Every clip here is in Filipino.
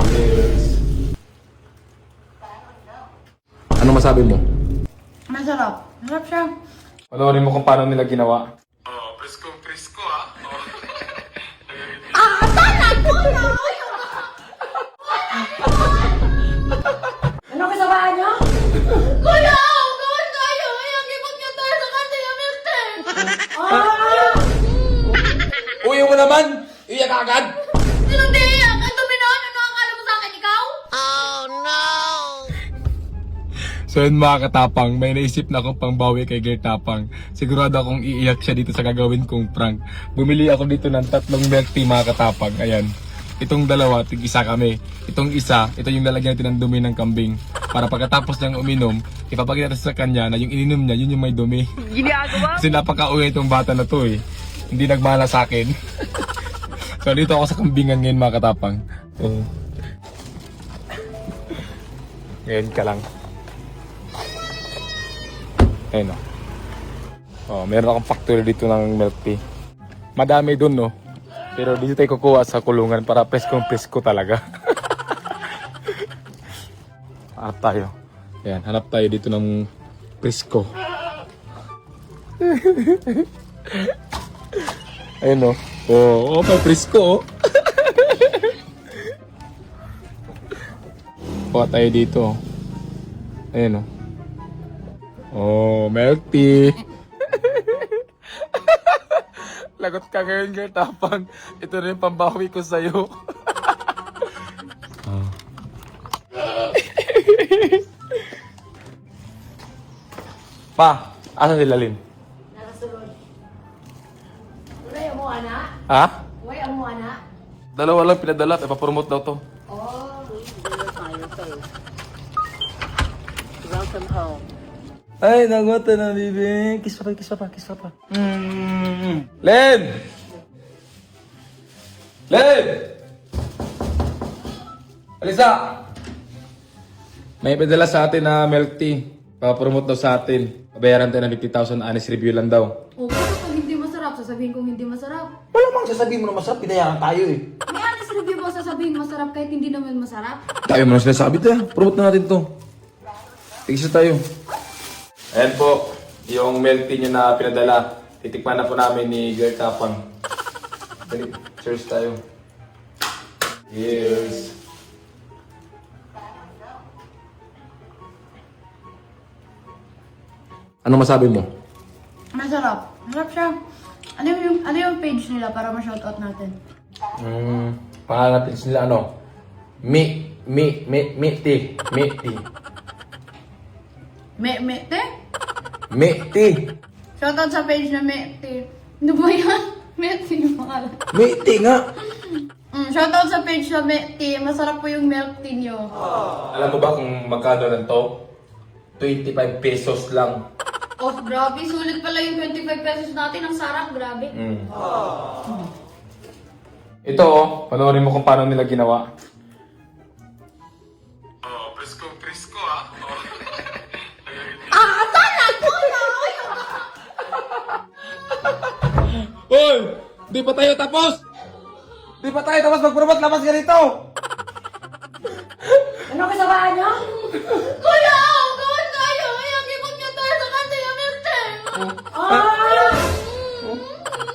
Yes. Ano masabi mo? Masarap. Masarap siya. Panoorin mo kung paano nila ginawa. Presko ah. Ano kasabaan niyo? Kuya! Gawin tayo! Ang ibag niya tayo sa kanila, mister! Uy mo naman! Iyak agad! Sinong di iyak? Ang dumi noon! Ano ang akala mo sa akin, ikaw? So yun mga katapang, may naisip na akong pangbawi kay Gear Tapang. Sigurado akong iiyak siya dito sa gagawin kong prank. Bumili ako dito ng 3 milk tea mga katapang. Ayan. Itong dalawa, tig-isa kami. Itong isa, ito yung lalagyan natin ng dumi ng kambing. Para pagkatapos niyang uminom, ipapakita natin sa kanya na yung ininom niya, yun yung may dumi. Ginagawa? Kasi napaka-uwi itong bata na to eh. Hindi nagmana sa akin. So dito ako sa kambingan ngayon mga katapang. Ngayon ka lang. Ayun o. Oh, meron akong factory dito ng milk tea. Madami dun no. Pero dito tayo kukuha sa kulungan para preskong-presko talaga. Hanap tayo. Ayan, hanap tayo dito ng presko. Ayun o. Oh, may presko oh. Kuha tayo dito. Ayun o. Oh, milk tea. Lagot ka ngayon, Gear Tapang. Ito rin yung pambawi ko sa'yo. Pa, asa si Lalin? Nakasulod. Uray, amo ana? Ha? Uray, amo ana? Dalawa lang pinadala. Ipapromote daw to. Oh, Welcome home. Ay, nagwata na, baby. Kiss pa pa. Len! Len! Alisa! May padala sa atin na milk tea. Papromote daw sa atin. Pabayaran tayo ng 50,000, honest review lang daw. O, kung hindi masarap, sasabihin kong hindi masarap. Wala mang sasabihin mo na masarap, pinayaran tayo eh. May honest review ba sasabihin masarap kahit hindi naman masarap? Tayo mo na sinasabi tayo. Promote na natin to. Tigisa tayo. Ayan po, yung milk tea nyo na pinadala. Titikman na po namin ni Gear Tapang. Dali, cheers tayo. Cheers. Ano masabi mo? masarap. Masarap siya. Ano yung page nila para ma-shoutout natin? Pangalan natin sila ano? Mi tea. Te? Mi tea. Shoutout sa page na Te. Ano ba yan? Te yung pangalan. May tea nga. Shoutout sa page na Te. Masarap po yung milk tea nyo. Alam mo ba kung magkano lang to? 25 pesos lang. Oh, grabe. Sulit pala yung 25 pesos natin. Ang sarap, grabe. Ito oh, panoorin mo kung paano nila ginawa. Presko ah. Hoy! Di pa tayo tapos! Di pa tayo tapos mag-promote, labas ka rito! Ano kasabaan niyo? Kuya! Gawin tayo! Ang ibag niya tayo sa kanila, mister!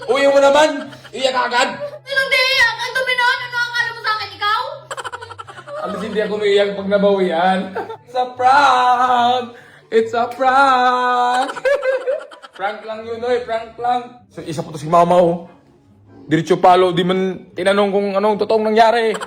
Uy mo naman! Iyak agad! Sinong di iyak? Ang dumi noon! Ano ang akala mo sa akin, ikaw? Alas hindi ako umiiyak pag nabawian. It's a prank! It's a prank! Prank lang yun, oy. Prank lang. So, isa po to si Mama, oh. Diretso palo, di man tinanong kung anong totoong nangyari.